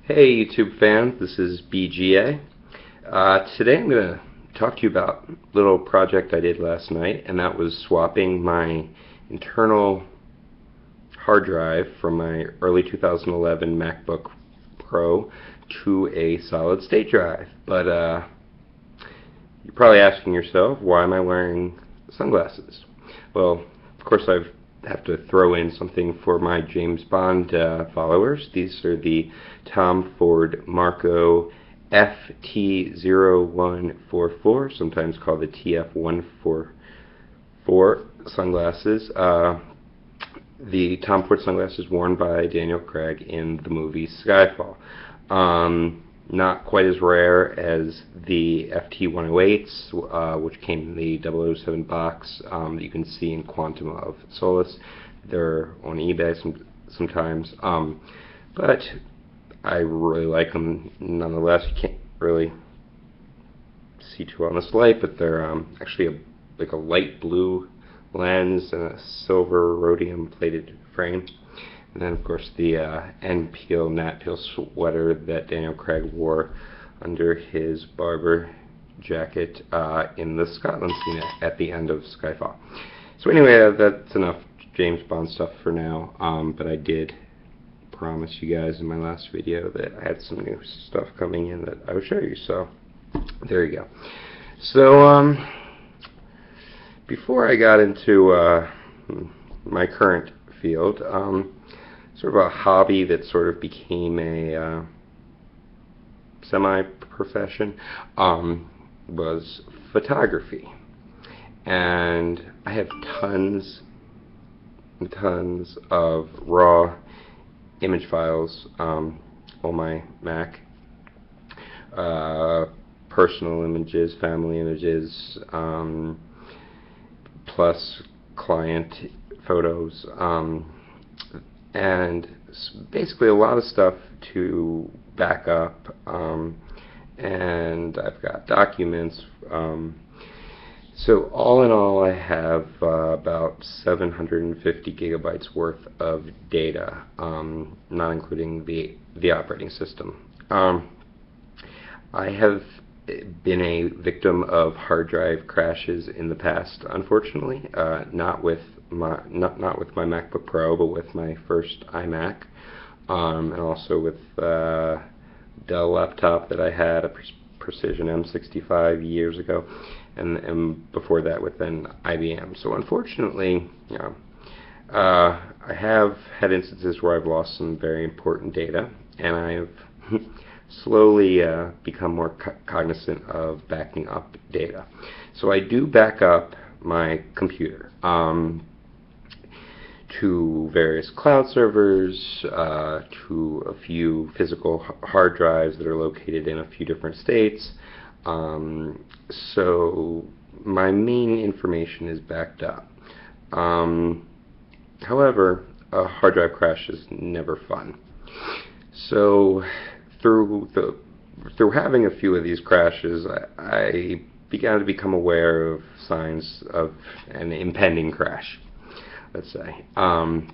Hey YouTube fans, this is BGA. Today I'm going to talk to you about a little project I did last night, and that was swapping my internal hard drive from my early 2011 MacBook Pro to a solid state drive. But you're probably asking yourself, why am I wearing sunglasses? Well, of course I have to throw in something for my James Bond followers. These are the Tom Ford Marco FT0144, sometimes called the TF144 sunglasses. The Tom Ford sunglasses worn by Daniel Craig in the movie Skyfall. Not quite as rare as the FT108s, which came in the 007 box that you can see in Quantum of Solace. They're on eBay sometimes, but I really like them nonetheless. You can't really see too well in this light, but they're actually like a light blue lens and a silver rhodium plated frame. And then, of course, the Nat Peel sweater that Daniel Craig wore under his barber jacket in the Scotland scene at the end of Skyfall. So anyway, that's enough James Bond stuff for now, but I did promise you guys in my last video that I had some new stuff coming in that I would show you, so there you go. So, before I got into my current field, sort of a hobby that sort of became a semi-profession was photography, and I have tons and tons of raw image files on my Mac, personal images, family images, plus client photos, and basically a lot of stuff to back up, and I've got documents. So all in all, I have about 750 gigabytes worth of data, not including the operating system. I have been a victim of hard drive crashes in the past, unfortunately, not with my MacBook Pro, but with my first iMac, and also with Dell laptop that I had, a Precision M65 years ago, and before that with an IBM. So unfortunately, you know, I have had instances where I've lost some very important data, and I have slowly become more cognizant of backing up data. So I do back up my computer to various cloud servers, to a few physical hard drives that are located in a few different states. So my main information is backed up. However, a hard drive crash is never fun. So through having a few of these crashes, I began to become aware of signs of an impending crash, let's say. And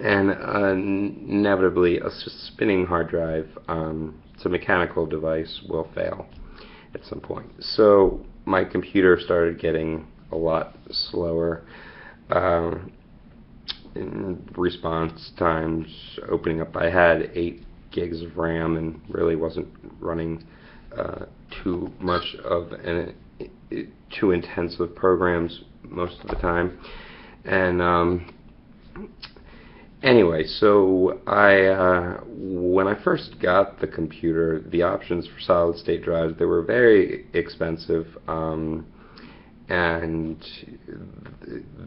inevitably, a spinning hard drive, it's a mechanical device, will fail at some point. So my computer started getting a lot slower in response times, opening up. I had 8 gigs of RAM and really wasn't running too much of too intensive programs most of the time. And anyway, so when I first got the computer, the options for solid state drives, they were very expensive, and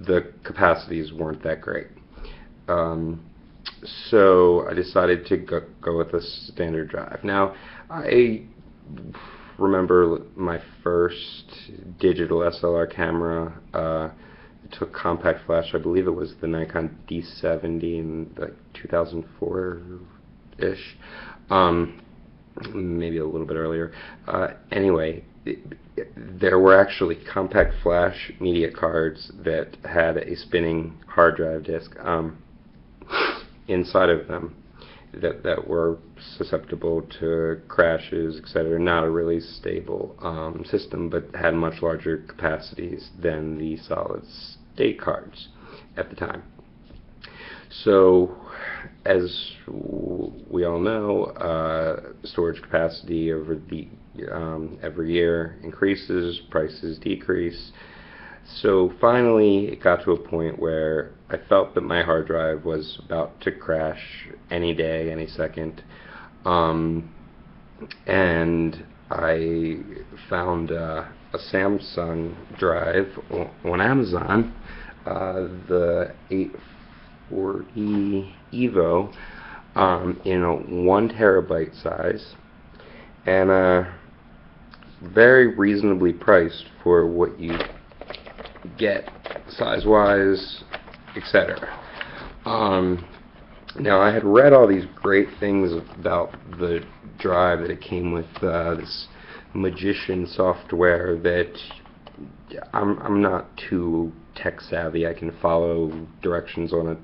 the capacities weren't that great. So I decided to go with a standard drive. Now, I remember my first digital SLR camera. It took compact flash. I believe it was the Nikon D70 in like 2004-ish, maybe a little bit earlier. Anyway, there were actually compact flash media cards that had a spinning hard drive disk inside of them, that were susceptible to crashes, etc. Not a really stable system, but had much larger capacities than the solid state cards at the time. So, as we all know, storage capacity over the every year increases, prices decrease. So finally, it got to a point where I felt that my hard drive was about to crash any day, any second, and I found a Samsung drive on Amazon, the 840 EVO, in a 1 terabyte size, and very reasonably priced for what you get size-wise, etc. Now, I had read all these great things about the drive, that it came with this magician software that I'm not too tech savvy. I can follow directions on a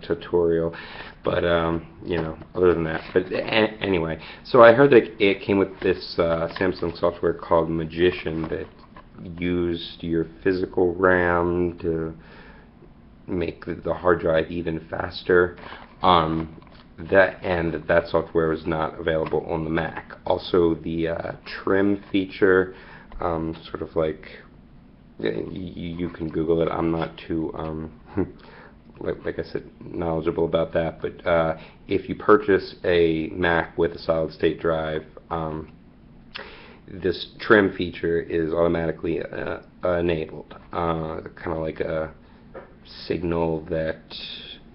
tutorial, but you know, other than that. But anyway, so I heard that it came with this Samsung software called Magician that used your physical RAM to make the hard drive even faster. That software was not available on the Mac. Also, the trim feature, sort of like, you can Google it. I'm not too like I said, knowledgeable about that. But if you purchase a Mac with a solid state drive, this trim feature is automatically enabled, kind of like a signal that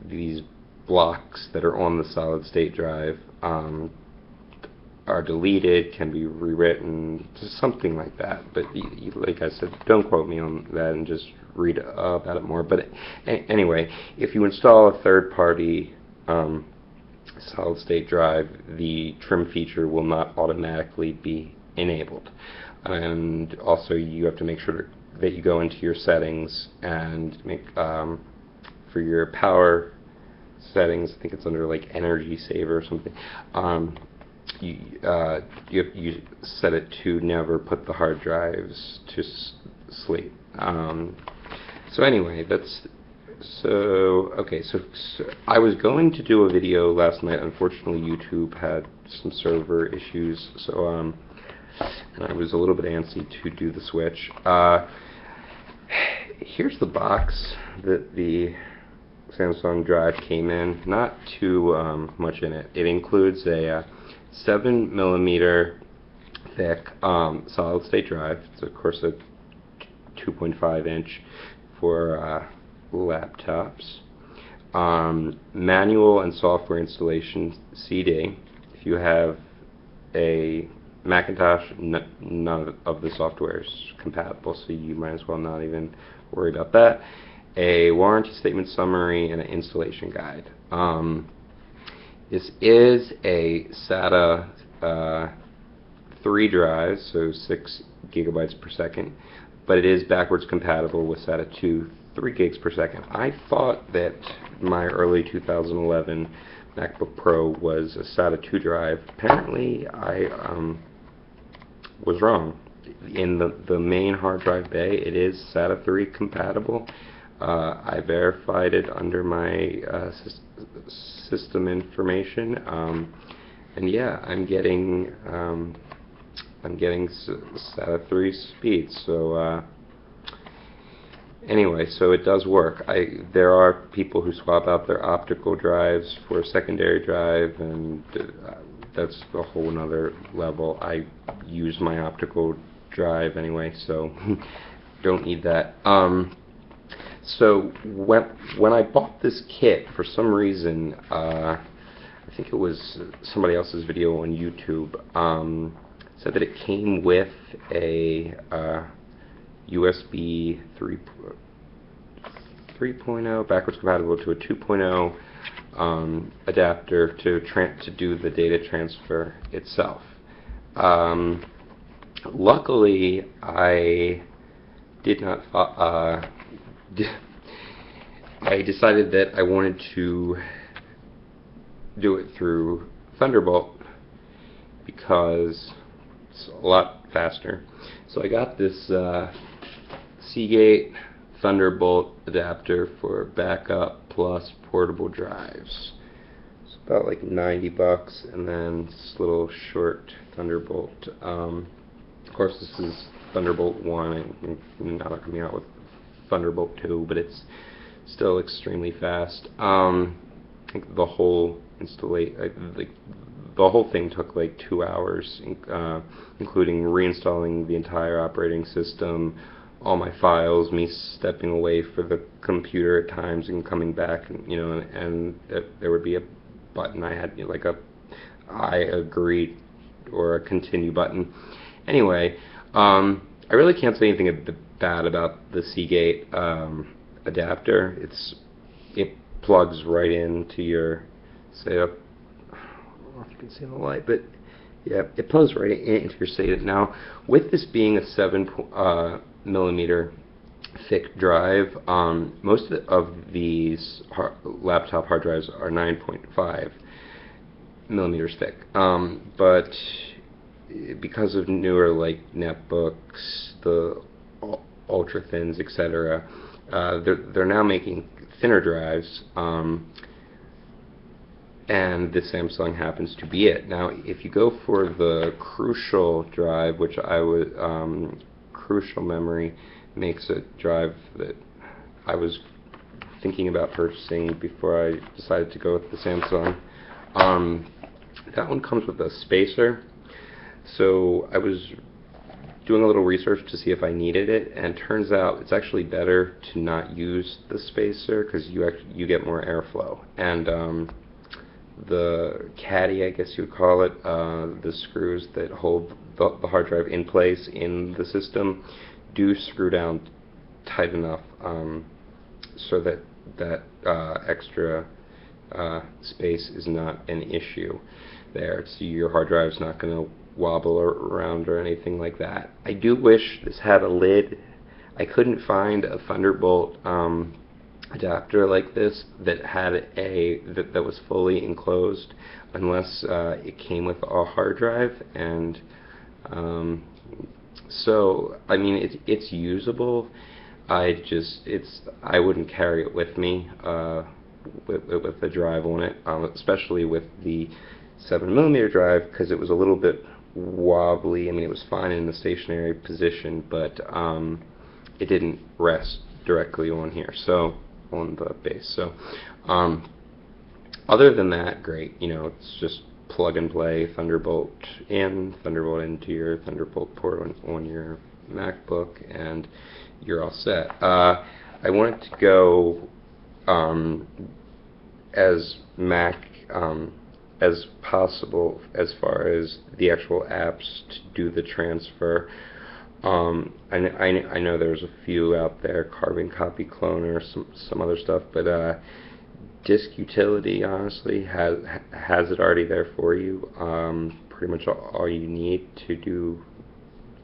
these blocks that are on the solid state drive are deleted, can be rewritten, something like that. But like I said, don't quote me on that, and just read about it more. But anyway, if you install a third-party solid state drive, the trim feature will not automatically be enabled. And also, you have to make sure that you go into your settings and make for your power settings, I think it's under like energy saver or something, you set it to never put the hard drives to sleep. So anyway, okay, so I was going to do a video last night. Unfortunately, YouTube had some server issues, so and I was a little bit antsy to do the switch. Here's the box that the Samsung drive came in. Not too much in it. It includes a 7mm thick solid state drive. It's of course a 2.5 inch for laptops. Manual and software installation CD. If you have a Macintosh, none of the software is compatible, so you might as well not even worry about that. A warranty statement summary and an installation guide. This is a SATA 3 drive, so 6 gigabytes per second, but it is backwards compatible with SATA 2, 3 gigs per second. I thought that my early 2011 MacBook Pro was a SATA 2 drive. Apparently, I was wrong. In the main hard drive bay, it is SATA 3 compatible. I verified it under my system information, and yeah, I'm getting SATA 3 speed. So anyway, so it does work. There are people who swap out their optical drives for a secondary drive, and that's a whole nother level. I use my optical drive anyway, so don't need that. So when I bought this kit, for some reason, I think it was somebody else's video on YouTube, said that it came with a USB 3.0 backwards compatible to a 2.0 adapter to do the data transfer itself. Luckily, I did not. I decided that I wanted to do it through Thunderbolt because it's a lot faster. So I got this Seagate Thunderbolt adapter for backup plus portable drives. It's about like $90, and then this little short Thunderbolt. Of course, this is Thunderbolt 1, and now they're coming out with Thunderbolt 2, but it's still extremely fast. I think the whole the whole thing took like 2 hours, including reinstalling the entire operating system, all my files, me stepping away for the computer at times and coming back, and there would be a button I had, like a I agree or a continue button. Anyway, I really can't say anything bad about the Seagate adapter. It plugs right into your setup. I don't know if you can see in the light, but yeah, it plugs right into your SATA. Now, with this being a 7mm thick drive, most of these laptop hard drives are 9.5 millimeters thick. But because of newer like netbooks, the ultra thins, etc., they're now making thinner drives. And this Samsung happens to be it. Now, if you go for the Crucial drive, which I would, Crucial Memory makes a drive that I was thinking about purchasing before I decided to go with the Samsung. That one comes with a spacer. So I was doing a little research to see if I needed it, and it turns out it's actually better to not use the spacer because you get more airflow. And the caddy, I guess you would call it, the screws that hold the hard drive in place in the system do screw down tight enough so that extra space is not an issue there. So your hard drive's not going to wobble around or anything like that. I do wish this had a lid. I couldn't find a Thunderbolt adapter like this that had that was fully enclosed unless it came with a hard drive, and so I mean it's usable. I wouldn't carry it with me with the drive on it, especially with the 7mm drive, because it was a little bit wobbly. I mean, it was fine in the stationary position, but it didn't rest directly on here, so on the base. So other than that, great. It's just plug and play, Thunderbolt in, Thunderbolt into your Thunderbolt port on your MacBook, and you're all set. I wanted to go as Mac as possible as far as the actual apps to do the transfer. I know there's a few out there, Carbon Copy Cloner, some other stuff, but Disk Utility honestly has it already there for you. Pretty much all you need to do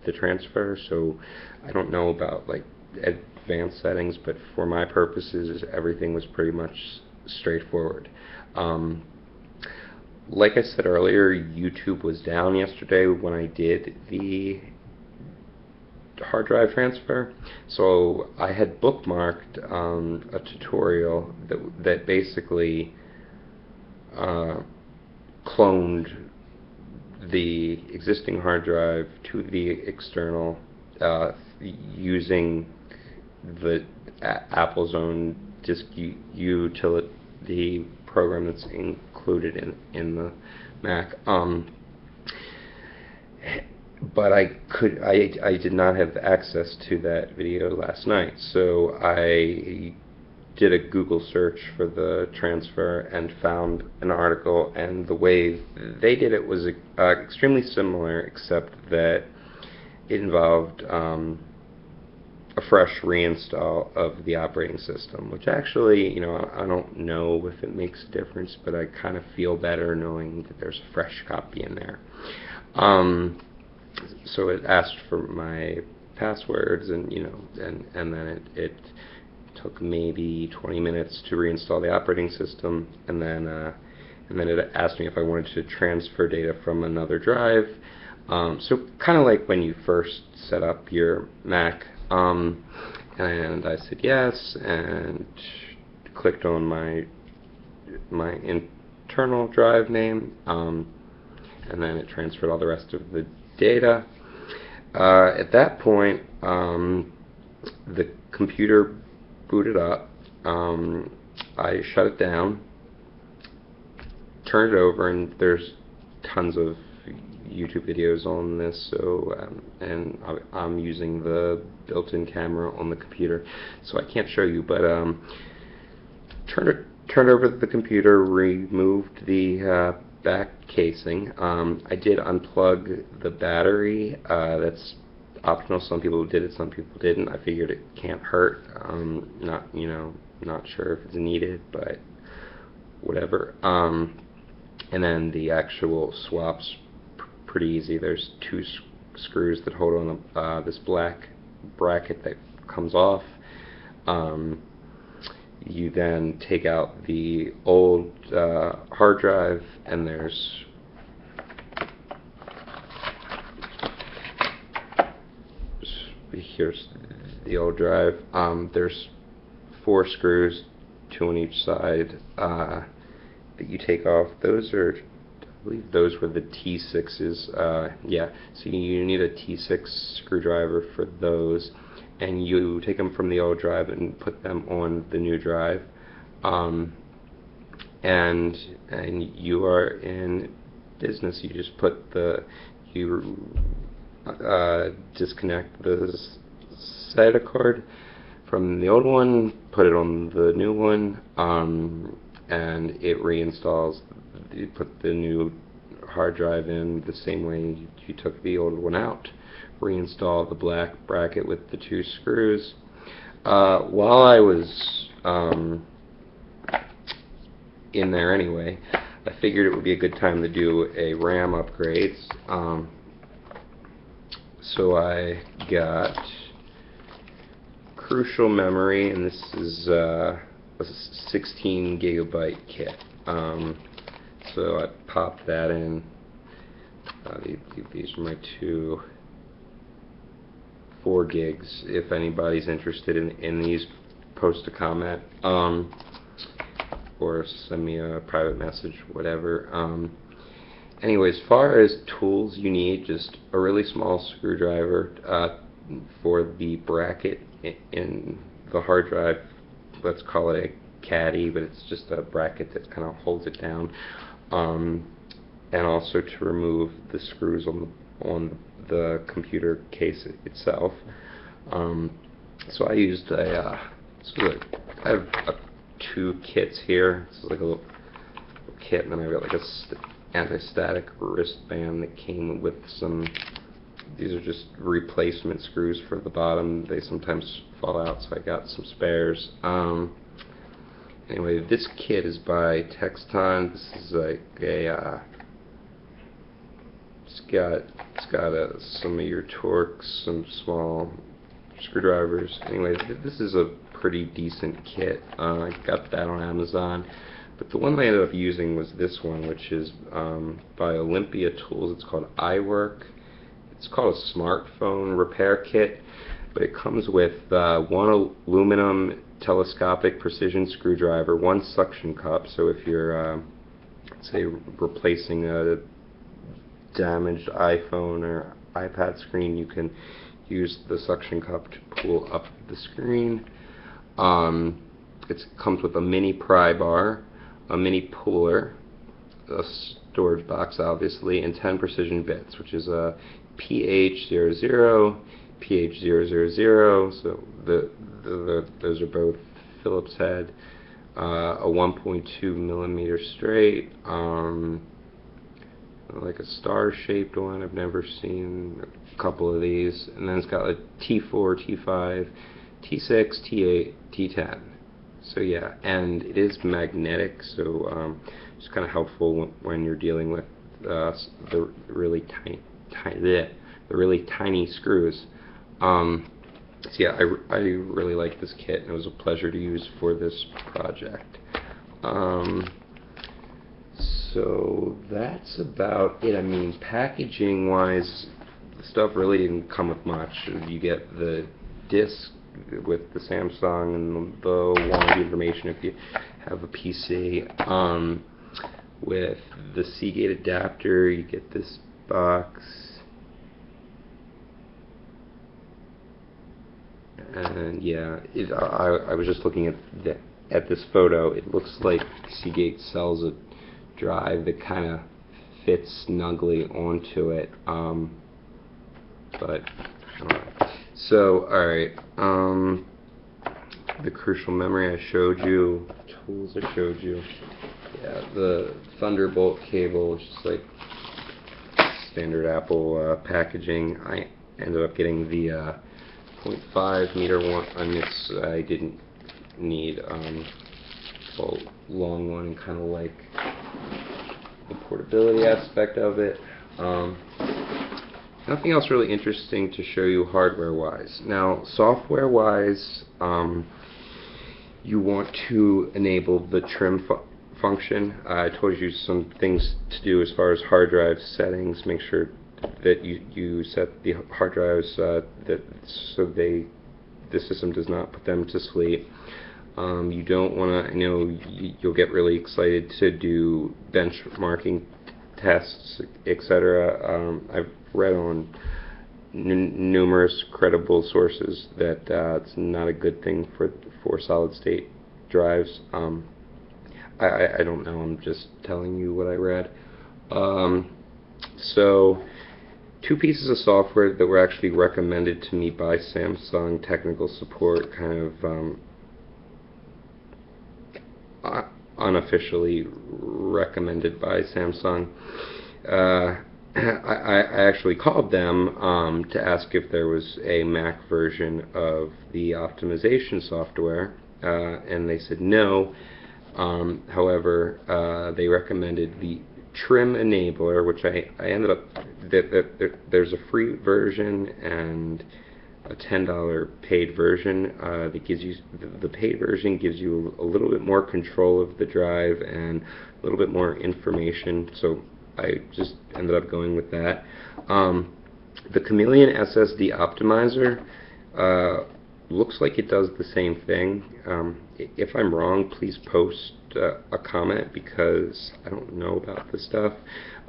the transfer. So I don't know about like advanced settings, but for my purposes, everything was pretty much straightforward. Like I said earlier, YouTube was down yesterday when I did the hard drive transfer, so I had bookmarked a tutorial that basically cloned the existing hard drive to the external using the Apple's own Disk Utility program that's included in the Mac. But I did not have access to that video last night, so I did a Google search for the transfer and found an article, and the way they did it was extremely similar, except that it involved a fresh reinstall of the operating system, which actually, I don't know if it makes a difference, but I kind of feel better knowing that there's a fresh copy in there. So it asked for my passwords, and and then it took maybe 20 minutes to reinstall the operating system, and then and then it asked me if I wanted to transfer data from another drive. So kind of like when you first set up your Mac, and I said yes, and clicked on my internal drive name, and then it transferred all the rest of the data. At that point, the computer booted up. I shut it down, turned it over, and there's tons of YouTube videos on this, so and I'm using the built-in camera on the computer, so I can't show you, but turned over the computer, removed the back casing. I did unplug the battery. That's optional. Some people did it, some people didn't. I figured it can't hurt. Not sure if it's needed, but whatever. And then the actual swaps pretty easy. There's two screws that hold on this black bracket that comes off. You then take out the old hard drive, and here's the old drive. There's 4 screws, 2 on each side, that you take off. Those are, I believe those were the T6s. Yeah, so you need a T6 screwdriver for those, and you take them from the old drive and put them on the new drive, and you are in business. You just put disconnect the SATA card from the old one, put it on the new one, and it reinstalls. You put the new hard drive in the same way you took the old one out. Reinstall the black bracket with the 2 screws. While I was in there anyway, I figured it would be a good time to do a RAM upgrade. So I got Crucial Memory, and this is a 16 gigabyte kit. So I popped that in. These are my 2 4 gigs. If anybody's interested in these, post a comment, or send me a private message, whatever. Anyway, as far as tools you need, just a really small screwdriver for the bracket in the hard drive. Let's call it a caddy, but it's just a bracket that kind of holds it down. And also to remove the screws on the computer case itself. So I used I have 2 kits here. This is like a little kit, and then I've got like a anti-static wristband that came with some. These are just replacement screws for the bottom. They sometimes fall out, so I got some spares. Anyway, this kit is by Texton. This is like a it's got some of your Torx, some small screwdrivers. Anyway, this is a pretty decent kit. I got that on Amazon. But the one I ended up using was this one, which is by Olympia Tools. It's called iWork. It's called a smartphone repair kit, but it comes with 1 aluminum telescopic precision screwdriver, 1 suction cup. So if you're, say, replacing a damaged iPhone or iPad screen, you can use the suction cup to pull up the screen. It comes with a mini pry bar, a mini puller, a storage box obviously, and 10 precision bits, which is a PH00, PH000, so those are both Phillips head, a 1.2 millimeter straight, like a star-shaped one. I've never seen a couple of these. And then it's got a T4, T5, T6, T8, T10. So yeah, and it is magnetic, so it's kind of helpful when you're dealing with the really tiny screws. So yeah, I really like this kit, and it was a pleasure to use for this project. So that's about it. I mean, packaging wise, the stuff really didn't come with much. You get the disc with the Samsung and the warranty information if you have a PC. With the Seagate adapter, you get this box. And yeah, I was just looking at this photo. It looks like Seagate sells a drive that kind of fits snugly onto it. But so alright, the crucial memory I showed you, tools I showed you. Yeah, the Thunderbolt cable is just like standard Apple packaging. I ended up getting the 0.5 meter one, and this I didn't need a long one, and kind of like the portability aspect of it. Nothing else really interesting to show you hardware-wise. Now, software-wise, you want to enable the trim function. I told you some things to do as far as hard drive settings. Make sure that you set the hard drives so the system does not put them to sleep. You don't want to, I know you'll get really excited to do benchmarking tests, etc. I've read on numerous credible sources that it's not a good thing for solid state drives. I don't know, I'm just telling you what I read. So, two pieces of software that were actually recommended to me by Samsung technical support, kind of unofficially recommended by Samsung. I actually called them to ask if there was a Mac version of the optimization software, and they said no. However, they recommended the Trim Enabler, which I ended up, there's a free version and a $10 paid version that gives you, the paid version gives you a little bit more control of the drive and a little bit more information, so I just ended up going with that. The Chameleon SSD Optimizer looks like it does the same thing. If I'm wrong, please post a comment, because I don't know about this stuff.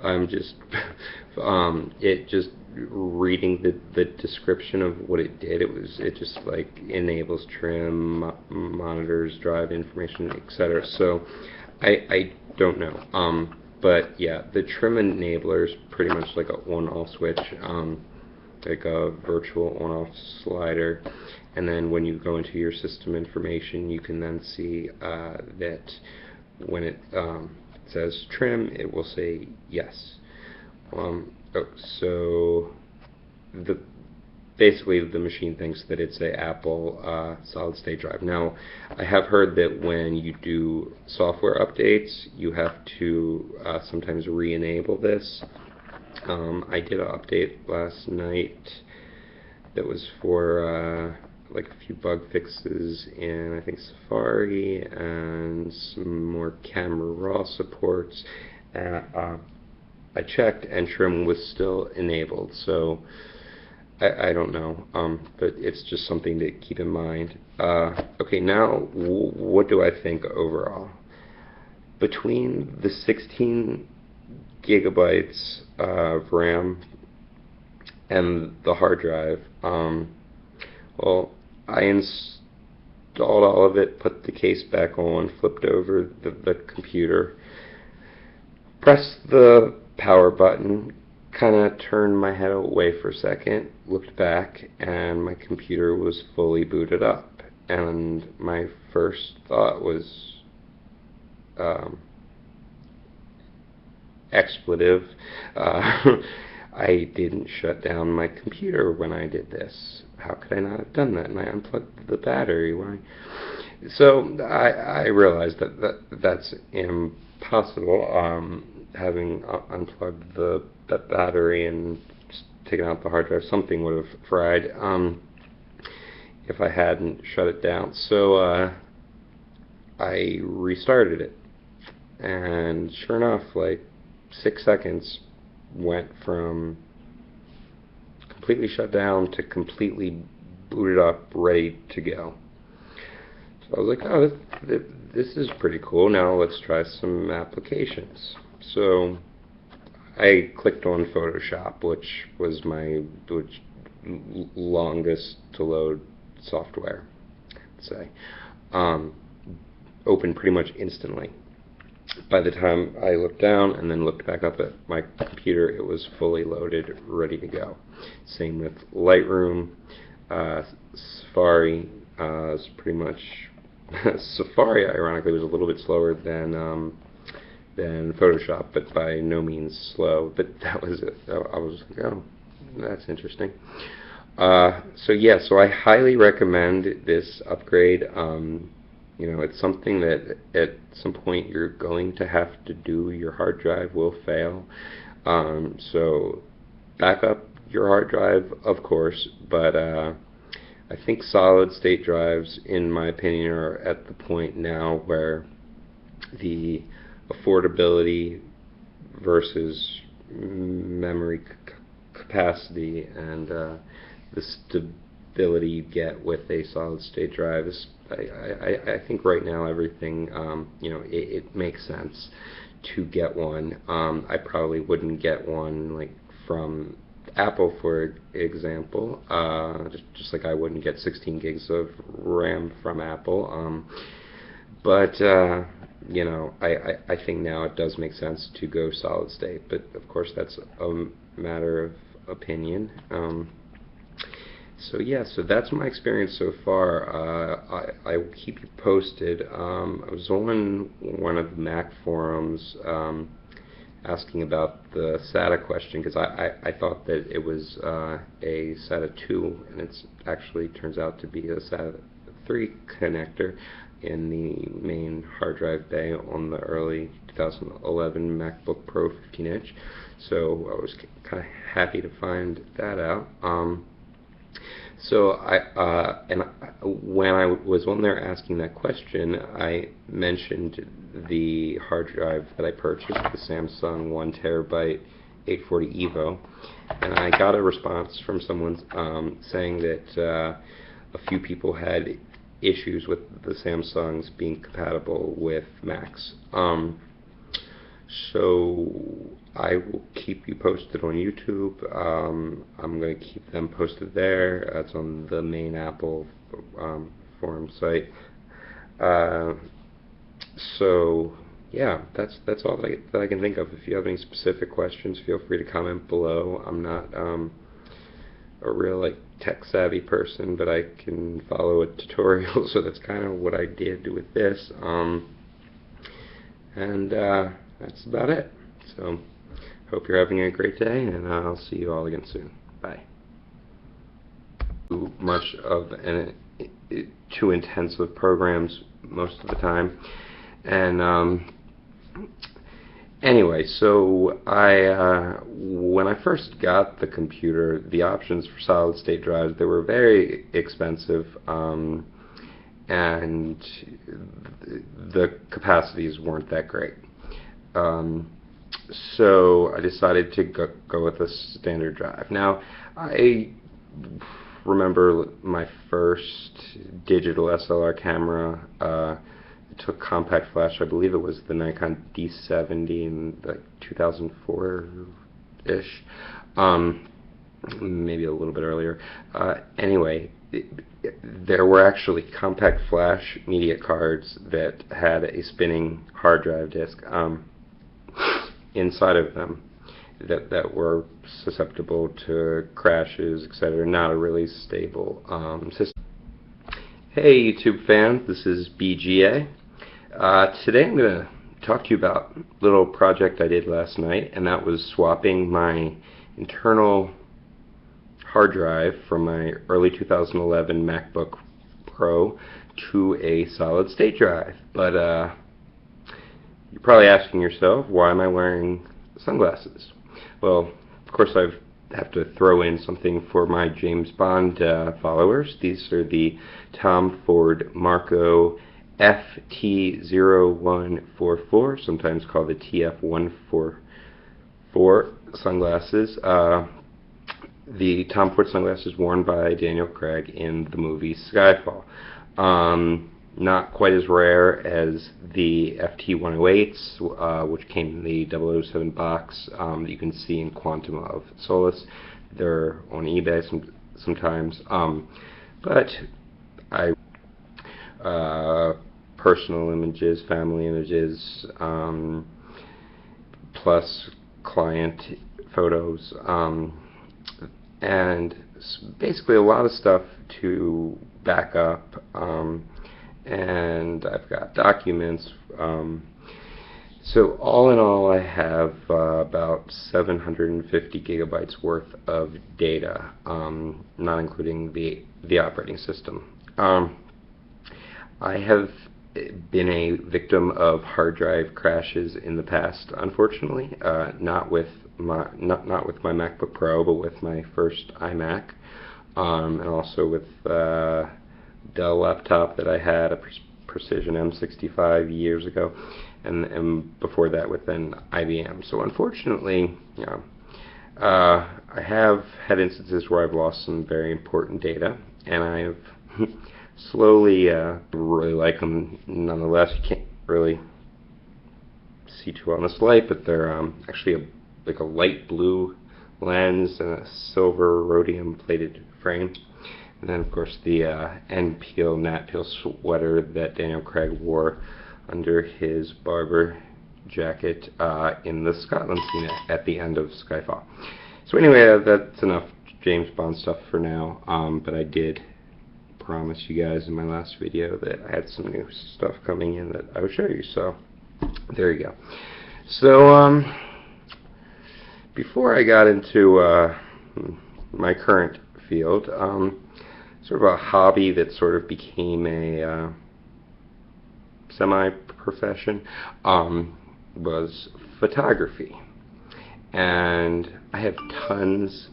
I'm just reading the description of what it did. It just like enables trim, monitors, drive information, etc. So I don't know. But yeah, the trim enabler is pretty much like a on-off switch, like a virtual on-off slider. And then when you go into your system information, you can then see that when it says trim, it will say yes. So basically the machine thinks that it's a Apple solid state drive. Now, I have heard that when you do software updates, you have to sometimes re-enable this. I did an update last night that was for like a few bug fixes in, I think, Safari and some more camera raw supports. I checked and trim was still enabled, so I don't know, but it's just something to keep in mind. Okay, now what do I think overall? Between the 16 gigabytes of RAM and the hard drive, well, I installed all of it, put the case back on, flipped over the computer, pressed the power button, kind of turned my head away for a second, looked back, and my computer was fully booted up. And my first thought was expletive. I didn't shut down my computer when I did this. How could I not have done that? And I unplugged the battery. Why? So I realized that that's impossible. Having unplugged the battery and just taken out the hard drive, something would have fried if I hadn't shut it down. So I restarted it, and sure enough, like 6 seconds went from completely shut down to completely booted up, ready to go. So I was like, oh, this is pretty cool. Now let's try some applications. So I clicked on Photoshop, which was my longest to load software, let's say. Opened pretty much instantly. By the time I looked down and then looked back up at my computer, it was fully loaded, ready to go. Same with Lightroom, Safari. Is pretty much Safari, ironically, was a little bit slower than Photoshop, but by no means slow. But that was it. I was like, oh, that's interesting. So yeah, so I highly recommend this upgrade. You know, it's something that at some point you're going to have to do. Your hard drive will fail. So back up your hard drive, of course, but I think solid state drives, in my opinion, are at the point now where the affordability versus memory capacity and the stability you get with a solid state drive is, I think right now everything, you know, it makes sense to get one. I probably wouldn't get one like from Apple, for example, just like I wouldn't get 16 gigs of RAM from Apple. But you know, I think now it does make sense to go solid state, but of course that's a matter of opinion. So yeah, so that's my experience so far. I will keep you posted. I was on one of the Mac forums asking about the SATA question, because I thought that it was a SATA 2, and it actually turns out to be a SATA 3 connector in the main hard drive bay on the early 2011 MacBook Pro 15-inch. So I was kind of happy to find that out. So when I was on there asking that question, I mentioned the hard drive that I purchased, the Samsung 1TB 840 EVO, and I got a response from someone saying that a few people had issues with the Samsungs being compatible with Macs. So I will keep you posted on YouTube. I'm going to keep them posted there. It's on the main Apple forum site. So yeah, that's all that I can think of. If you have any specific questions, feel free to comment below. I'm not a real tech savvy person, but I can follow a tutorial, so that's kind of what I did with this. And that's about it. So hope you're having a great day, and I'll see you all again soon. Bye. Much of too intensive programs most of the time, and anyway, so when I first got the computer, the options for solid state drives, they were very expensive, and the capacities weren't that great. So I decided to go with a standard drive. Now, I remember my first digital SLR camera. It took compact flash. I believe it was the Nikon D70 in like 2004-ish, maybe a little bit earlier. Anyway, there were actually compact flash media cards that had a spinning hard drive disk inside of them that were susceptible to crashes, etc. Not a really stable system. Hey YouTube fans, this is BGA. Today I'm going to talk to you about a little project I did last night, and that was swapping my internal hard drive from my early 2011 MacBook Pro to a solid state drive. But you're probably asking yourself, why am I wearing sunglasses? Well, of course I have to throw in something for my James Bond followers. These are the Tom Ford Marco FT0144, sometimes called the TF144 sunglasses. The Tom Ford sunglasses worn by Daniel Craig in the movie Skyfall. Not quite as rare as the FT108s, which came in the 007 box that you can see in Quantum of Solace. They're on eBay sometimes. But I personal images, family images, plus client photos, and basically a lot of stuff to back up, and I've got documents. So all in all, I have about 750 gigabytes worth of data, not including the operating system. I have been a victim of hard drive crashes in the past, unfortunately. Not with my MacBook Pro, but with my first iMac, and also with Dell laptop that I had, a Precision M65 years ago, and before that with an IBM. So unfortunately, I have had instances where I've lost some very important data, and I've slowly really like them nonetheless. You can't really see too well in this light, but they're actually like a light blue lens and a silver rhodium plated frame. And then of course the Nat Peel sweater that Daniel Craig wore under his barber jacket in the Scotland scene at the end of Skyfall. So anyway, that's enough James Bond stuff for now, but I did promise you guys in my last video that I had some new stuff coming in that I would show you, so there you go. So before I got into my current field, sort of a hobby that sort of became a semi-profession, was photography. And I have tons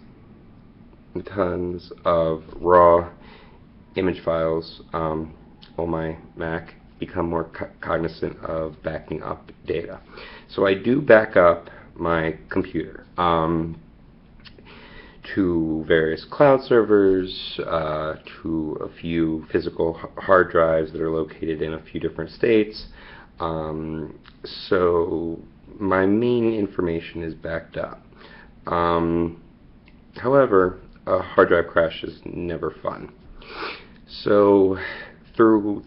and tons of raw image files on my Mac. Become more cognizant of backing up data. So I do back up my computer to various cloud servers, to a few physical hard drives that are located in a few different states. So my main information is backed up. However, a hard drive crash is never fun. So through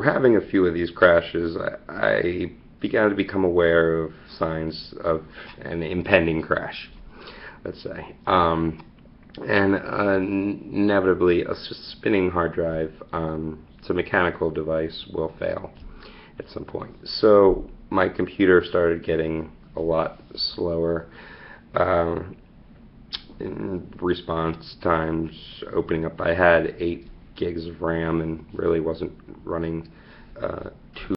having a few of these crashes, I began to become aware of signs of an impending crash, let's say. And inevitably, a spinning hard drive, it's a mechanical device, will fail at some point. So my computer started getting a lot slower in response times, opening up. I had 8 gigs of RAM and really wasn't running too